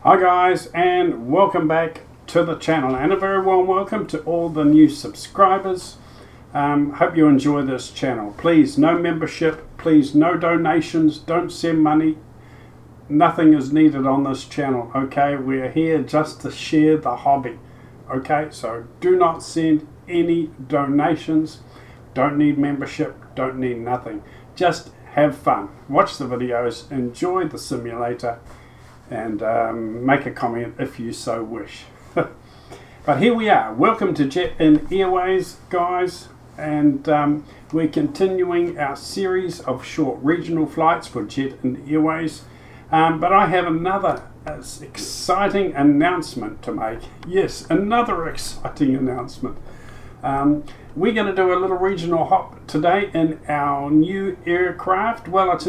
Hi guys, and welcome back to the channel, and a very warm welcome to all the new subscribers. Hope you enjoy this channel. Please, no membership, please, no donations, don't send money. Nothing is needed on this channel, okay? We're here just to share the hobby, okay? So do not send any donations, don't need membership, don't need nothing. Just have fun, watch the videos, enjoy the simulator, and make a comment if you so wish. But here we are. Welcome to Jet and Airways, guys, and we're continuing our series of short regional flights for Jet and Airways. But I have another exciting announcement to make. Yes, another exciting announcement. We're going to do a little regional hop today in our new aircraft. Well, it's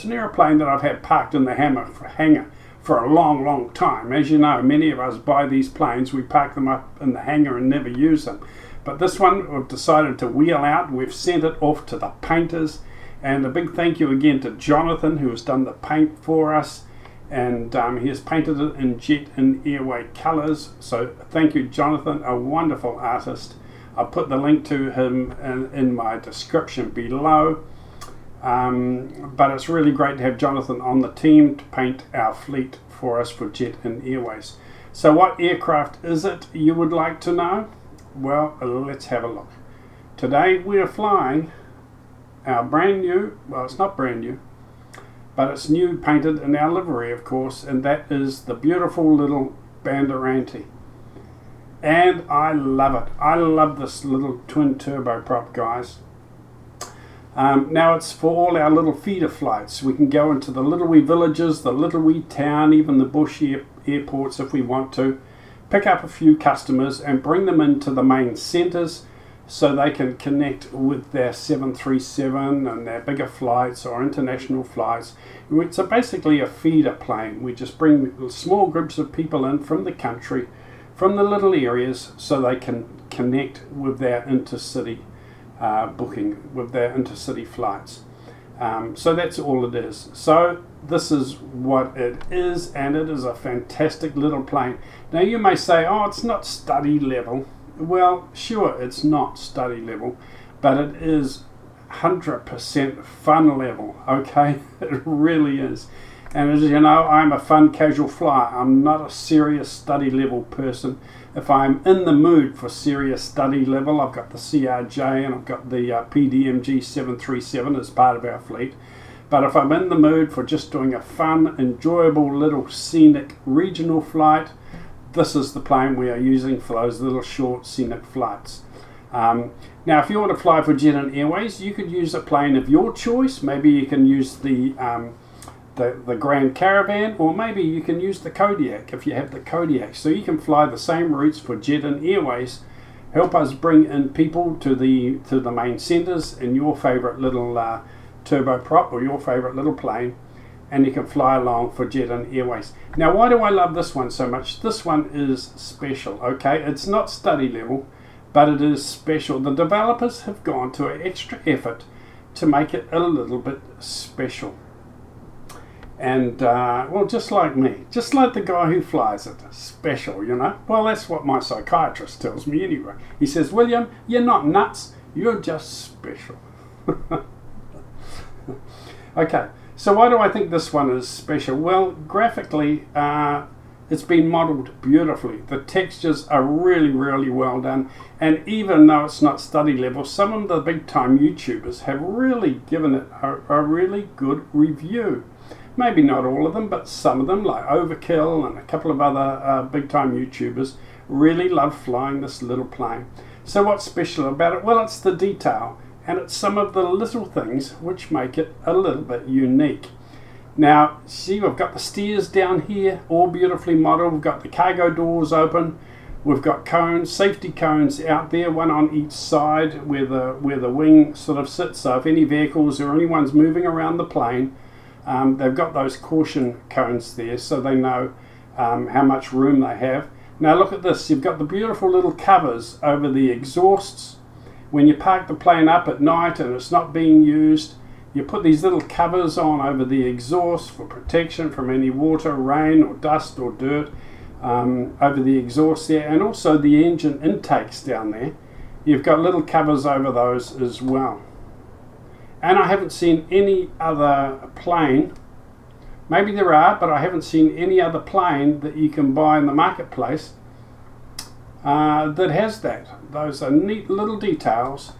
an airplane that I've had parked in the hangar for a long time. As you know, many of us buy these planes, we park them up in the hangar and never use them. But this one we've decided to wheel out. We've sent it off to the painters, and a big thank you again to Jonathan, who has done the paint for us, and he has painted it in Jet and Airway colours. So thank you, Jonathan, a wonderful artist. I'll put the link to him in my description below. But it's really great to have Jonathan on the team to paint our fleet for us for Jet and Airways. So what aircraft is it, you would like to know? Well, let's have a look. Today we are flying our brand new, well, it's not brand new, but it's new, painted in our livery, of course, and that is the beautiful little Bandeirante. And I love it. I love this little twin turboprop, guys. Now it's for all our little feeder flights. We can go into the little wee villages, the little wee town, even the bush airports if we want to. Pick up a few customers and bring them into the main centres so they can connect with their 737 and their bigger flights or international flights. It's basically a feeder plane. We just bring small groups of people in from the country, from the little areas, so they can connect with their intercity booking, with their intercity flights. So that's all it is. So this is what it is, and it is a fantastic little plane. Now you may say, oh, it's not study level. Well, sure, it's not study level, but it is 100% fun level, okay? It really is. And as you know, I'm a fun casual flyer. I'm not a serious study level person. If I'm in the mood for serious study level, I've got the CRJ and I've got the PDMG 737 as part of our fleet. But if I'm in the mood for just doing a fun, enjoyable little scenic regional flight, this is the plane we are using for those little short scenic flights. Now, if you want to fly for Jet and Airways, you could use a plane of your choice. Maybe you can use the Grand Caravan, or maybe you can use the Kodiak if you have the Kodiak. So you can fly the same routes for Jet and Airways, help us bring in people to the main centres in your favourite little turboprop or your favourite little plane, and you can fly along for Jet and Airways. Now, why do I love this one so much? This one is special, okay? It's not study level, but it is special. The developers have gone to an extra effort to make it a little bit special. And, well, just like me, just like the guy who flies it, special, you know. Well, that's what my psychiatrist tells me anyway. He says, William, you're not nuts, you're just special. Okay, so why do I think this one is special? Well, graphically, it's been modelled beautifully. The textures are really well done. And even though it's not study level, some of the big time YouTubers have really given it a really good review. Maybe not all of them, but some of them, like Overkill and a couple of other big-time YouTubers, really love flying this little plane. So what's special about it? Well, it's the detail, and it's some of the little things which make it a little bit unique. Now, see, we've got the steers down here, all beautifully modelled. We've got the cargo doors open. We've got cones, safety cones out there, one on each side where the wing sort of sits. So if any vehicles or anyone's moving around the plane, they've got those caution cones there so they know how much room they have. Now look at this, you've got the beautiful little covers over the exhausts. When you park the plane up at night and it's not being used, You put these little covers on over the exhaust for protection from any water, rain or dust or dirt over the exhaust there, and also the engine intakes down there. You've got little covers over those as well. And I haven't seen any other plane, maybe there are, but I haven't seen any other plane that you can buy in the marketplace that has that. Those are neat little details.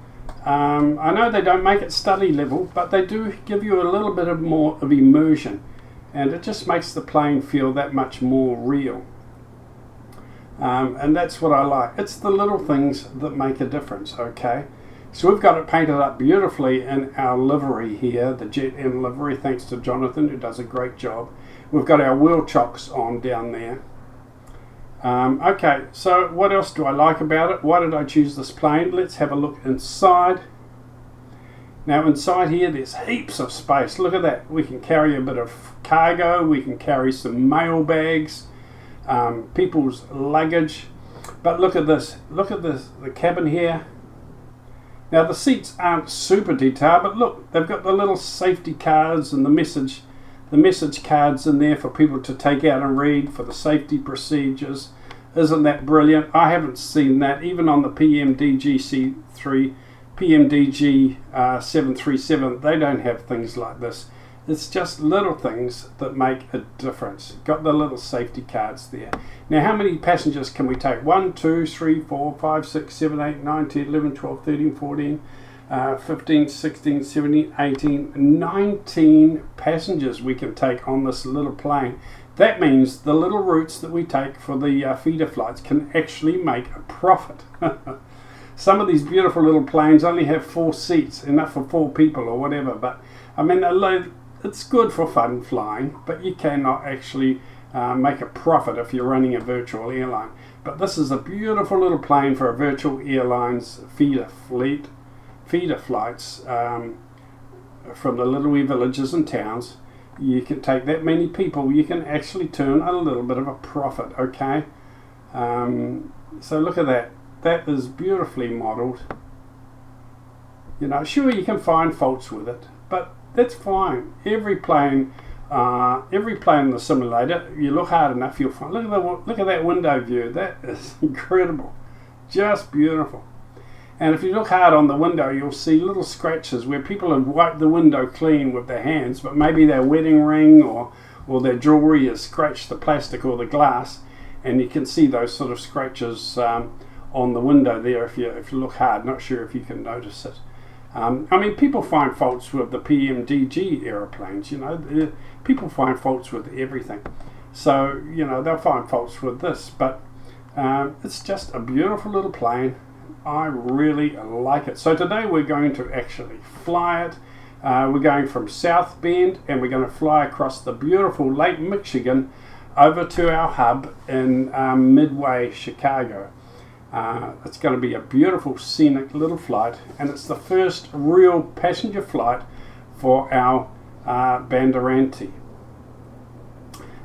I know they don't make it study level, but they do give you a little bit of more of immersion, and it just makes the plane feel that much more real. And that's what I like. It's the little things that make a difference, okay? So we've got it painted up beautifully in our livery here, the Jet M livery, thanks to Jonathan, who does a great job. We've got our wheel chocks on down there. Okay, so what else do I like about it? Why did I choose this plane? Let's have a look inside. Now inside here there's heaps of space. Look at that. We can carry a bit of cargo, we can carry some mail bags, people's luggage. But look at this, the cabin here. Now the seats aren't super detailed, but look, they've got the little safety cards and the message cards in there for people to take out and read for the safety procedures. Isn't that brilliant? I haven't seen that even on the PMDG 737. They don't have things like this. It's just little things that make a difference. Got the little safety cards there. Now how many passengers can we take? 1, 2, 3, 4, 5, 6, 7, 8, 9, 10, 11, 12, 13, 14, 15, 16, 17, 18, 19 passengers we can take on this little plane. That means the little routes that we take for the feeder flights can actually make a profit. Some of these beautiful little planes only have 4 seats, enough for 4 people or whatever, but I mean it's good for fun flying, but you cannot actually make a profit if you're running a virtual airline. But this is a beautiful little plane for a virtual airlines feeder flights from the little wee villages and towns. You can take that many people, you can actually turn a little bit of a profit, okay? So look at that. That is beautifully modelled. You know, sure you can find faults with it, but that's fine. Every plane in the simulator, you look hard enough, you'll find. Look at that window view. That is incredible, just beautiful. And if you look hard on the window, you'll see little scratches where people have wiped the window clean with their hands, but maybe their wedding ring or their jewellery has scratched the plastic or the glass, and you can see those sort of scratches on the window there if you look hard. Not sure if you can notice it. I mean, people find faults with the PMDG aeroplanes, you know. People find faults with everything. So, you know, they'll find faults with this, but it's just a beautiful little plane. I really like it. So today we're going to actually fly it. We're going from South Bend and we're going to fly across the beautiful Lake Michigan over to our hub in Midway, Chicago. It's going to be a beautiful scenic little flight, and it's the first real passenger flight for our Bandeirante.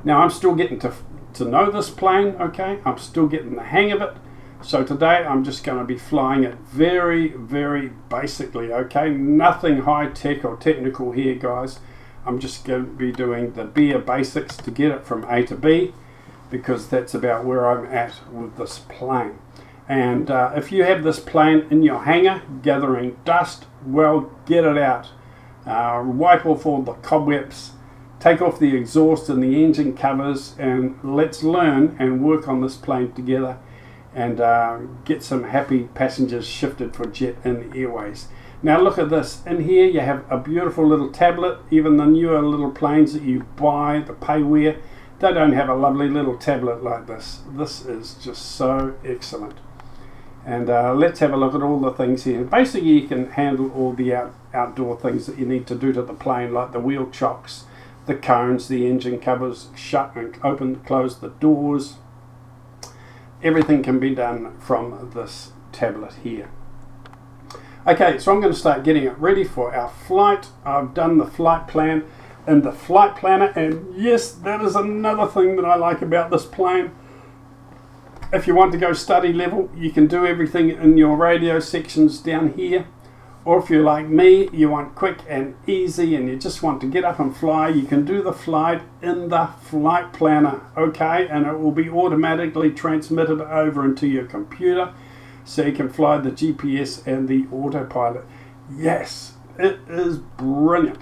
Now I'm still getting to know this plane, okay? I'm still getting the hang of it. So today I'm just going to be flying it very, very basically, okay? Nothing high-tech or technical here, guys. I'm just going to be doing the bare basics to get it from A to B, because that's about where I'm at with this plane. And if you have this plane in your hangar gathering dust, well, get it out. Wipe off all the cobwebs, take off the exhaust and the engine covers, and let's learn and work on this plane together and get some happy passengers shifted for Jet and Airways. Now look at this. In here you have a beautiful little tablet. Even the newer little planes that you buy, the payware, they don't have a lovely little tablet like this. This is just so excellent. And let's have a look at all the things here. Basically you can handle all the outdoor things that you need to do to the plane, like the wheel chocks, the cones, the engine covers, shut and open, close the doors. Everything can be done from this tablet here. Okay, so I'm going to start getting it ready for our flight. I've done the flight plan in the flight planner, and yes, that is another thing that I like about this plane. If you want to go study level, you can do everything in your radio sections down here, Or if you're like me, you want quick and easy and you just want to get up and fly, you can do the flight in the flight planner, okay? And it will be automatically transmitted over into your computer so you can fly the GPS and the autopilot. Yes, it is brilliant.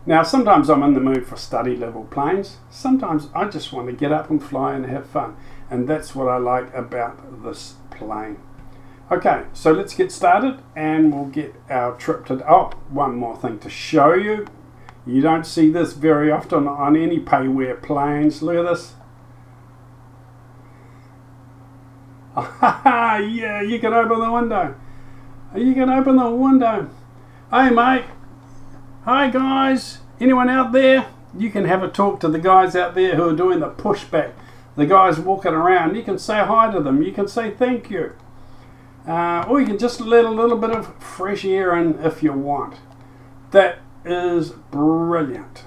Now, sometimes I'm in the mood for study level planes. Sometimes I just want to get up and fly and have fun. And that's what I like about this plane. Okay, so let's get started and we'll get our trip to... Oh, one more thing to show you. You don't see this very often on any payware planes. Look at this. Yeah, you can open the window. You can open the window. Hey, mate. Hi, guys. Anyone out there? You can have a talk to the guys out there who are doing the pushback. The guys walking around. You can say hi to them. You can say thank you. Or you can just let a little bit of fresh air in if you want. That is brilliant.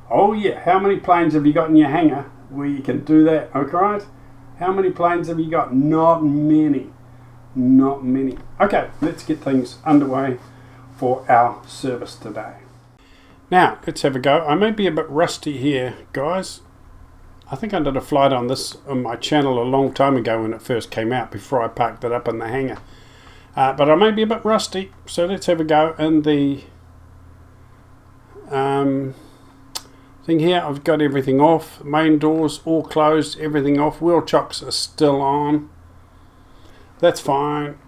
Oh yeah, how many planes have you got in your hangar where you can do that? Okay, right? How many planes have you got? Not many. Not many. Okay, let's get things underway for our service today. Now, let's have a go. I may be a bit rusty here, guys. I think I did a flight on this on my channel a long time ago when it first came out, before I parked it up in the hangar. But I may be a bit rusty, so let's have a go. In the thing here, I've got everything off. Main doors all closed, everything off. Wheel chocks are still on. That's fine.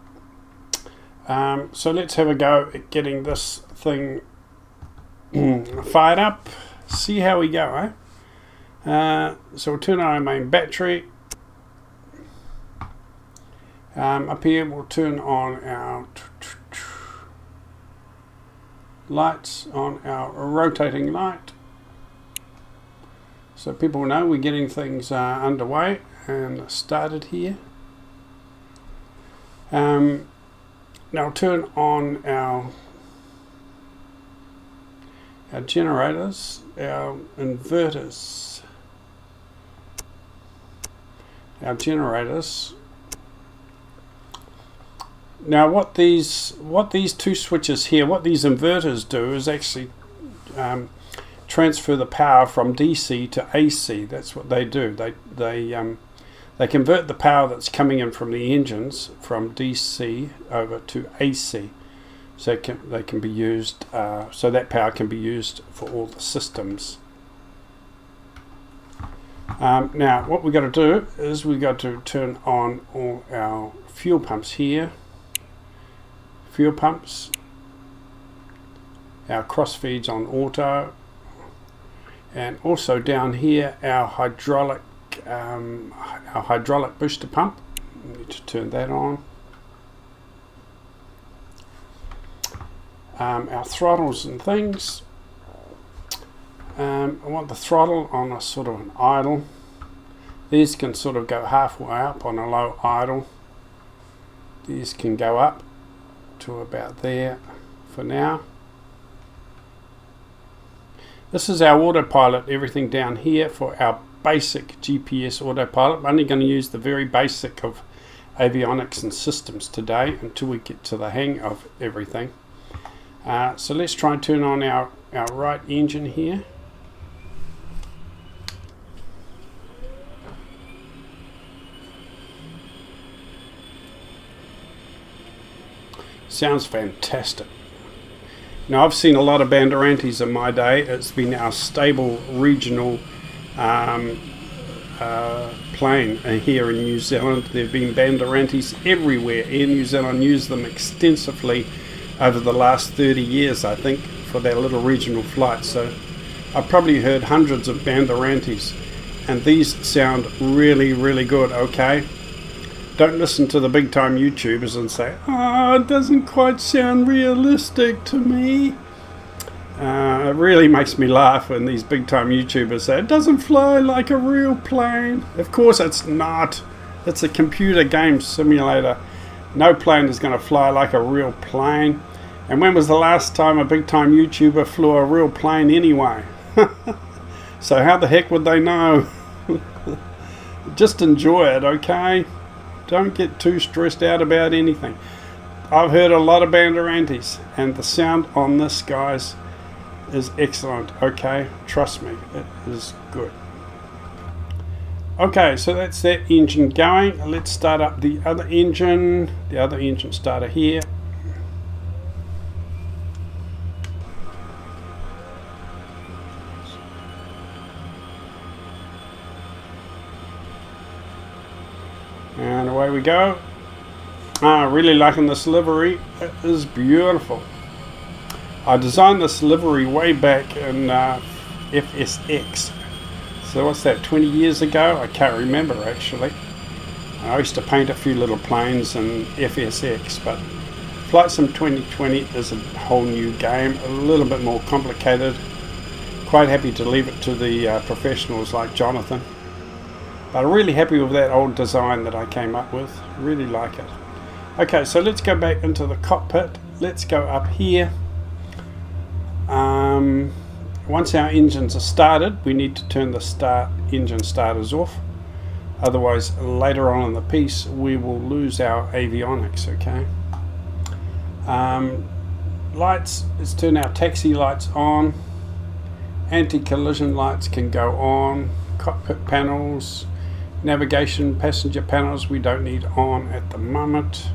So let's have a go at getting this thing fired up. See how we go, eh? So we'll turn on our main battery. Up here we'll turn on our lights on our rotating light, so people know we're getting things underway and started here. Now turn on our generators, our inverters. Our generators. Now what these two switches here, what these inverters do is actually transfer the power from DC to AC. That's what they do. They convert the power that's coming in from the engines from DC over to AC, so they can be used. So that power can be used for all the systems. Now what we've got to do is we've got to turn on all our fuel pumps here. Fuel pumps. Our cross feeds on auto. And also down here our hydraulic booster pump. We need to turn that on. Our throttles and things. I want the throttle on a sort of an idle. These can sort of go halfway up on a low idle. These can go up to about there for now. This is our autopilot, everything down here for our basic GPS autopilot. I'm only going to use the very basic of avionics and systems today until we get to the hang of everything. So let's try and turn on our right engine here. Sounds fantastic. Now I've seen a lot of Bandeirantes in my day. It's been our stable regional plane here in New Zealand. There have been Bandeirantes everywhere. Air New Zealand used them extensively over the last 30 years, I think, for their little regional flights. So I've probably heard hundreds of Bandeirantes, and these sound really, really good, okay? Don't listen to the big time YouTubers and say, oh, it doesn't quite sound realistic to me. It really makes me laugh when these big time YouTubers say, it doesn't fly like a real plane. Of course it's not. It's a computer game simulator. No plane is going to fly like a real plane. And when was the last time a big time YouTuber flew a real plane anyway? So how the heck would they know? Just enjoy it, okay? Don't get too stressed out about anything. I've heard a lot of Bandeirantes, and the sound on this, guys, is excellent. Okay, trust me, it is good. Okay, so that's that engine going. Let's start up the other engine starter here. And away we go. Really liking this livery. It is beautiful. I designed this livery way back in FSX. So what's that, 20 years ago? I can't remember actually. I used to paint a few little planes in FSX, but Flight Sim 2020 is a whole new game, a little bit more complicated. Quite happy to leave it to the professionals like Jonathan. But I'm really happy with that old design that I came up with. Really like it. Okay, so let's go back into the cockpit. Let's go up here. Once our engines are started, we need to turn the engine starters off. Otherwise, later on in the piece, we will lose our avionics, okay? Lights, let's turn our taxi lights on. Anti-collision lights can go on. Cockpit panels, navigation, passenger panels, we don't need on at the moment.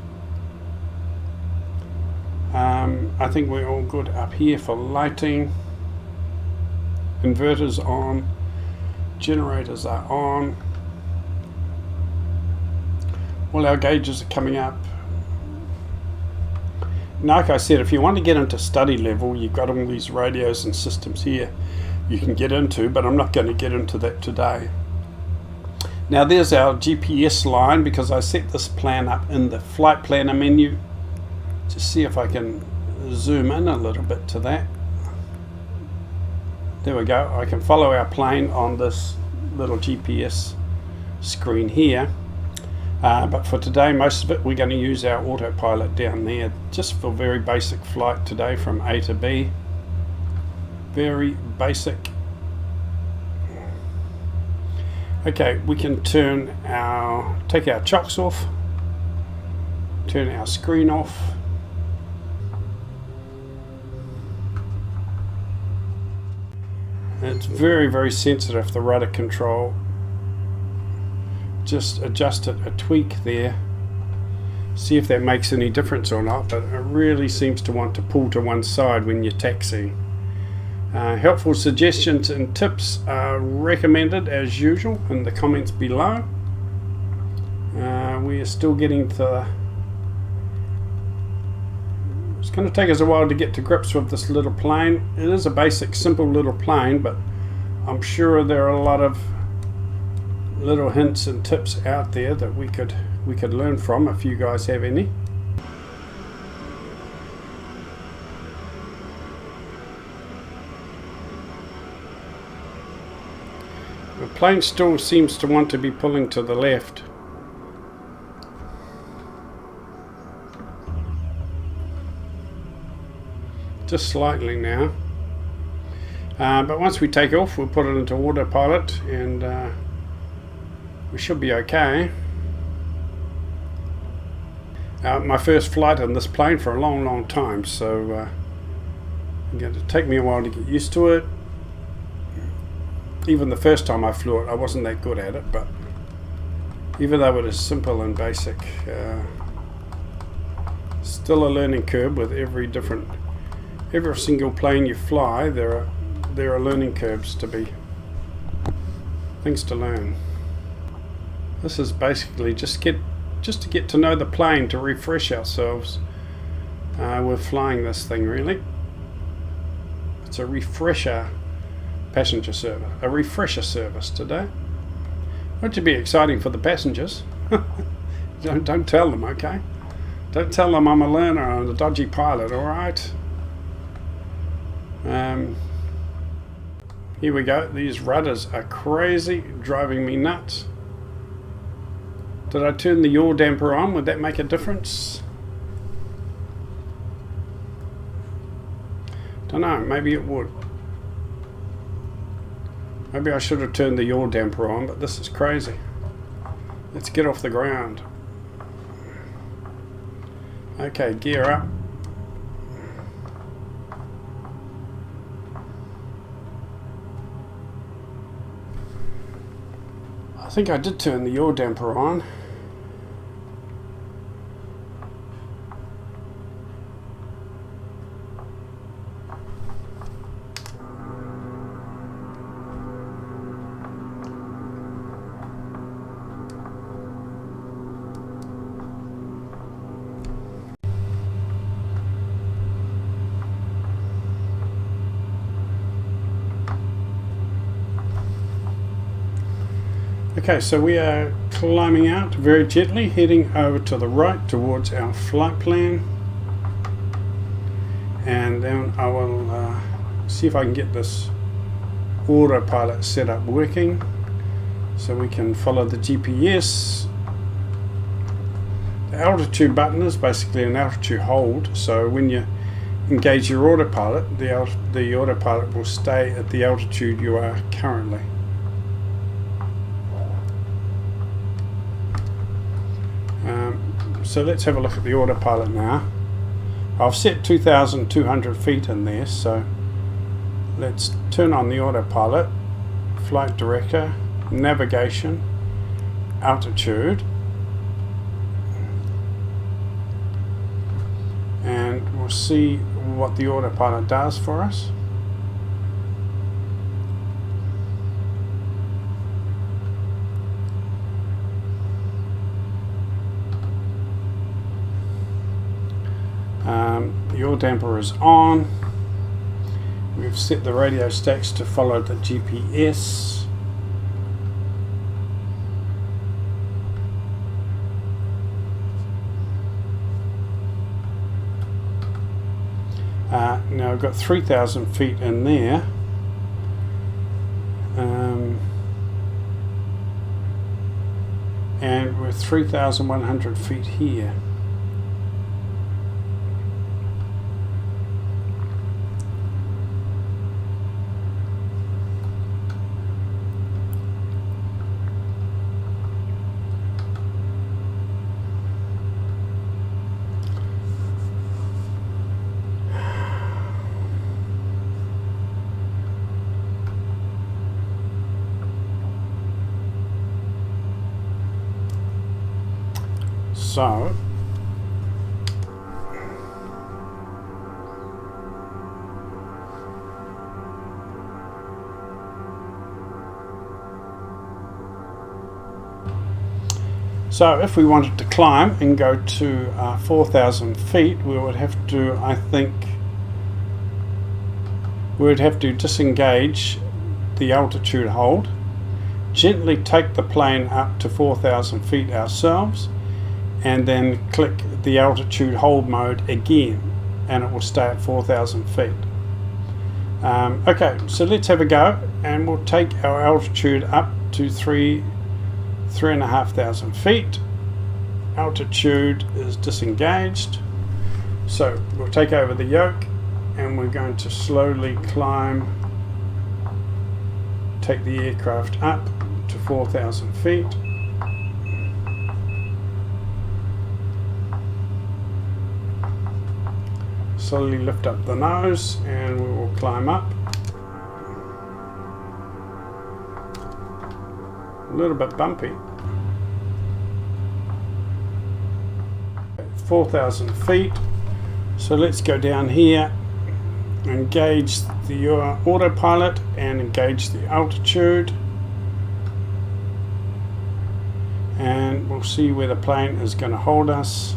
I think we're all good up here for lighting. Inverters on, generators are on. All our gauges are coming up. Like I said, if you want to get into study level, you've got all these radios and systems here you can get into, but I'm not going to get into that today. Now there's our GPS line, because I set this plan up in the flight planner menu. Just see if I can zoom in a little bit to that. There we go. I can follow our plane on this little GPS screen here. But for today, most of it, we're going to use our autopilot down there, just for very basic flight today from A to B. Very basic. Okay, we can take our chocks off, turn our screen off. It's very, very sensitive, the rudder control. Just adjust it a tweak there. See if that makes any difference or not, but it really seems to want to pull to one side when you're taxiing. Helpful suggestions and tips are recommended as usual in the comments below. We are still getting to... It's going to take us a while to get to grips with this little plane. It is a basic, simple little plane, but I'm sure there are a lot of little hints and tips out there that we could learn from if you guys have any. The plane still seems to want to be pulling to the left. Just slightly now. But once we take off, we'll put it into autopilot and we should be okay. My first flight on this plane for a long time, so it's going to take me a while to get used to it. Even the first time I flew it, I wasn't that good at it, but even though it is simple and basic, still a learning curve with every single plane you fly. There are learning curves to be, things to learn. This is basically just to get to know the plane, to refresh ourselves. We're flying this thing really. It's a refresher passenger service, a refresher service today. Won't you be exciting for the passengers? Don't tell them, okay? Don't tell them I'm a learner and a dodgy pilot, all right? Here we go. These rudders are crazy, driving me nuts. Did I turn the yaw damper on? Would that make a difference? Don't know, maybe it would. Maybe I should have turned the yaw damper on, but this is crazy. Let's get off the ground. Okay, gear up. I think I did turn the yaw damper on. Okay, so we are climbing out very gently, heading over to the right towards our flight plan. And then I will see if I can get this autopilot setup working so we can follow the GPS. The altitude button is basically an altitude hold, so when you engage your autopilot, the autopilot will stay at the altitude you are currently. So let's have a look at the autopilot now. I've set 2,200 feet in there, so let's turn on the autopilot, flight director, navigation, altitude, and we'll see what the autopilot does for us. The yaw damper is on. We've set the radio stacks to follow the GPS. Now I've got 3,000 feet in there. And we're 3,100 feet here. So if we wanted to climb and go to 4,000 feet, we would have to, I think, we would have to disengage the altitude hold, gently take the plane up to 4,000 feet ourselves, and then click the altitude hold mode again, and it will stay at 4,000 feet. Okay, so let's have a go, and we'll take our altitude up to 3,500 feet. Altitude is disengaged, so we'll take over the yoke, and we're going to slowly climb, take the aircraft up to 4,000 feet. Slowly lift up the nose, and we will climb up. A little bit bumpy. 4,000 feet. So let's go down here, engage the autopilot and engage the altitude, and we'll see where the plane is going to hold us.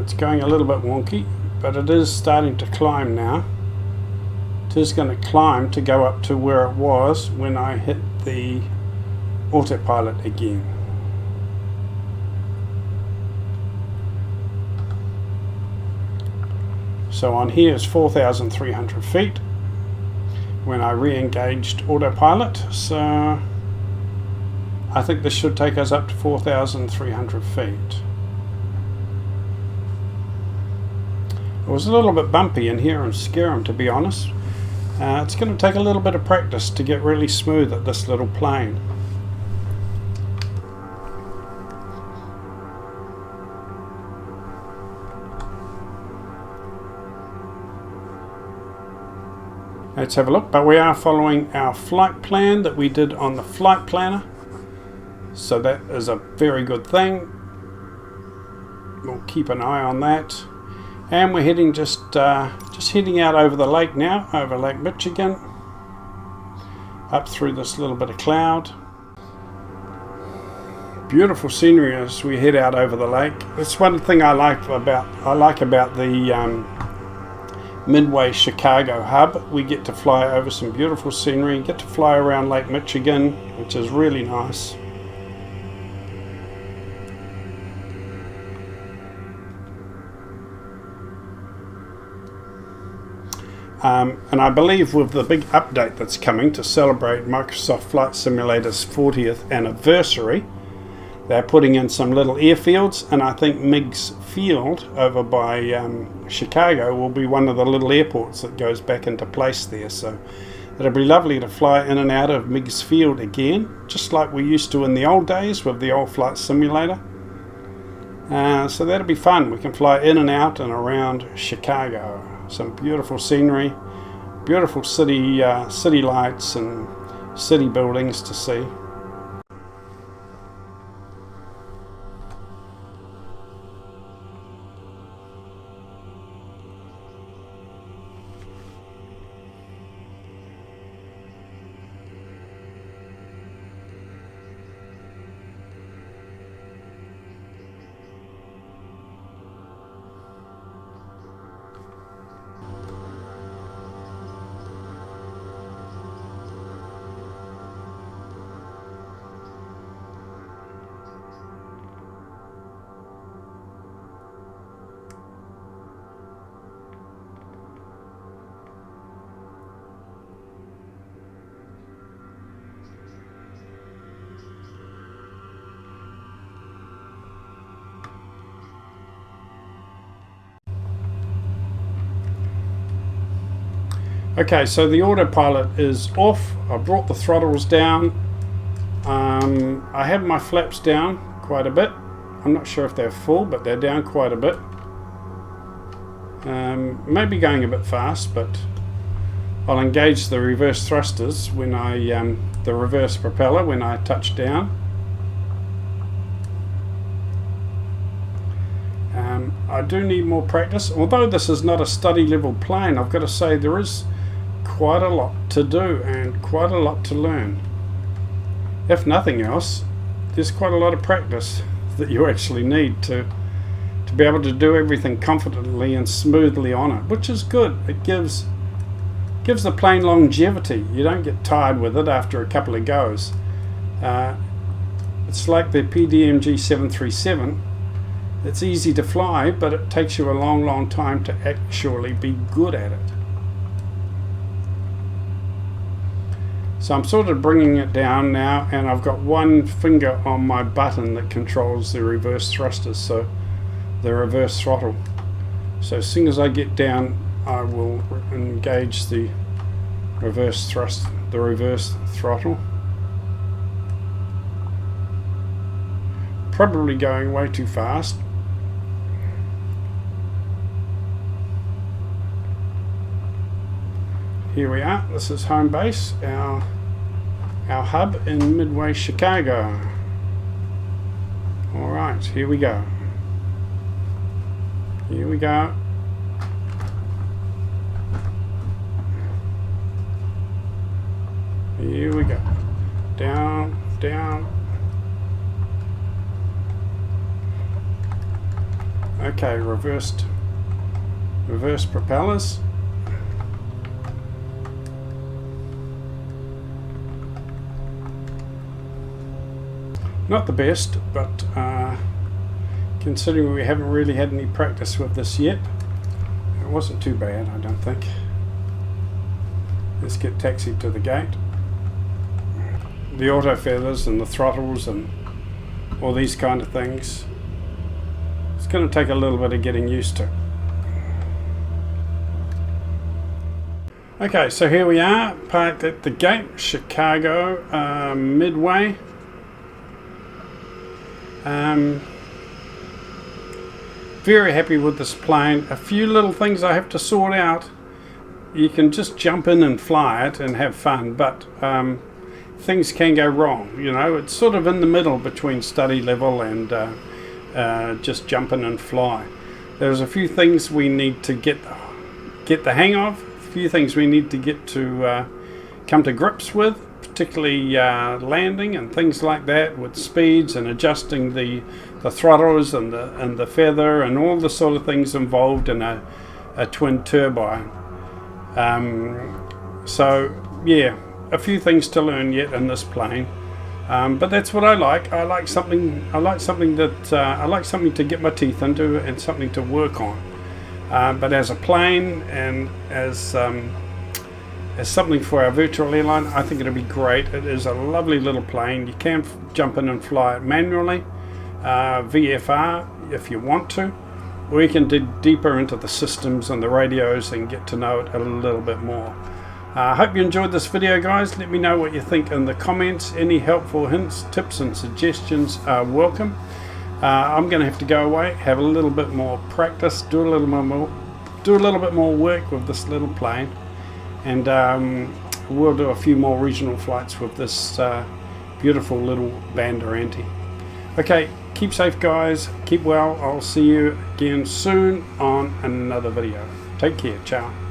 It's going a little bit wonky, but it is starting to climb now. It is going to climb to go up to where it was when I hit the autopilot again. So on here is 4,300 feet when I re-engaged autopilot, so I think this should take us up to 4,300 feet. It was a little bit bumpy in here and scary, to be honest. It's going to take a little bit of practice to get really smooth at this little plane. Let's have a look. But we are following our flight plan that we did on the flight planner, so that is a very good thing. We'll keep an eye on that. And we're heading just heading out over the lake now, over Lake Michigan, up through this little bit of cloud. Beautiful scenery as we head out over the lake. That's one thing I like about the Midway Chicago hub. We get to fly over some beautiful scenery, get to fly around Lake Michigan, which is really nice. And I believe with the big update that's coming to celebrate Microsoft Flight Simulator's 40th anniversary, they're putting in some little airfields, and I think Meigs Field over by Chicago will be one of the little airports that goes back into place there. So it'll be lovely to fly in and out of Meigs Field again, just like we used to in the old days with the old Flight Simulator. So that'll be fun. We can fly in and out and around Chicago. Some beautiful scenery, beautiful city lights and city buildings to see. Okay, so the autopilot is off. I brought the throttles down. I have my flaps down quite a bit. I'm not sure if they're full, but they're down quite a bit. Maybe going a bit fast, but I'll engage the reverse thrusters when the reverse propeller when I touch down. I do need more practice. Although this is not a study level plane, I've got to say there is quite a lot to do and quite a lot to learn. If nothing else, there's quite a lot of practice that you actually need to be able to do everything confidently and smoothly on it, which is good. It gives the plane longevity. You don't get tired with it after a couple of goes. It's like the PDMG 737. It's easy to fly, but it takes you a long time to actually be good at it. So I'm sort of bringing it down now, and I've got one finger on my button that controls the reverse thrusters, so the reverse throttle. So as soon as I get down, I will engage the reverse throttle. Probably going way too fast. Here we are. This is home base, our hub in Midway, Chicago. All right, here we go. Here we go. Here we go. Down, down. Okay, reverse propellers. Not the best, but considering we haven't really had any practice with this yet, it wasn't too bad, I don't think. Let's get taxied to the gate. The auto feathers and the throttles and all these kind of things, it's going to take a little bit of getting used to. Okay, so here we are, parked at the gate, Chicago, Midway. Very happy with this plane. A few little things I have to sort out. you can just jump in and fly it and have fun, but things can go wrong. You know, it's sort of in the middle between study level and just jump in and fly. There's a few things we need to get the hang of, a few things we need to get to come to grips with, particularly landing and things like that, with speeds and adjusting the throttles and the feather and all the sort of things involved in a twin turbine. So yeah, a few things to learn yet in this plane, but that's what I like. I like something to get my teeth into and something to work on. But as a plane and as something for our virtual airline, I think it'll be great. It is a lovely little plane. You can jump in and fly it manually, VFR if you want to, or you can dig deeper into the systems and the radios and get to know it a little bit more. I hope you enjoyed this video, guys. Let me know what you think in the comments. Any helpful hints, tips and suggestions are welcome. I'm going to have to go away, have a little bit more practice, do a little bit more work with this little plane, and we'll do a few more regional flights with this beautiful little Bandeirante. Okay, keep safe, guys. Keep well. I'll see you again soon on another video. Take care. Ciao.